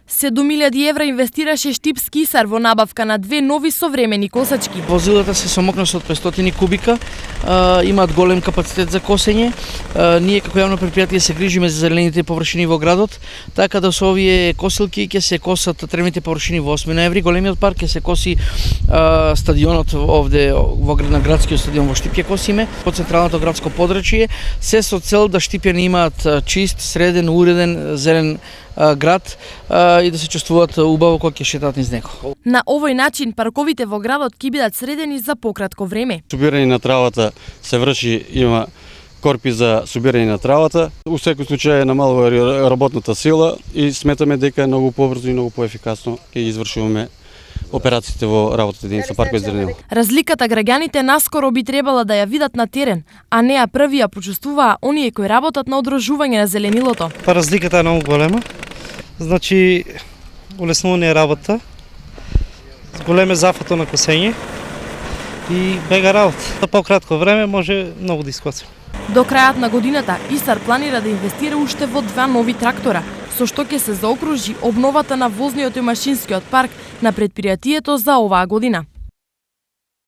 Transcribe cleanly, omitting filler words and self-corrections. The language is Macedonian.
7.000 евра инвестираше Штип Скисар во набавка на 2 нови современи косачки. Возилата се со мокност од 500 кубика, имаат голем капацитет за косење. Ние како јавно предпријатие се грижиме за зелените површини во градот, така да со овие косилки ќе се косат тревните површини во 8 ноември. Големиот парк ќе се коси стадионот овде во на градскиот стадион во Штип ќе косиме по централното градско подрачје, се со цел да Штипјани имаат чист, среден, уреден, зелен град и да се чувствуваат убаво кога ќе шетаат низ него. На овој начин парковите во градот ќе бидат средени за пократко време. Собирање на травата се врши, има корпи за собирање на травата. У секој случај намалува работната сила и сметаме дека многу побрзо и многу поефикасно ќе извршуваме операциите во работата единица паркови зеленило. Разликата граѓаните наскоро би требала да ја видат на терен, а не ја први ја почувствуваа оние кои работат на одржување на зеленилото. Разликата е многу голема. Значи, улеснување работа, големе зафато на косење и бега работа. За пократко време може многу да искосиме. До крајот на годината ИСАР планира да инвестира уште во 2 нови трактора, со што ќе се заокружи обновата на возниот и машинскиот парк на предпријатието за оваа година.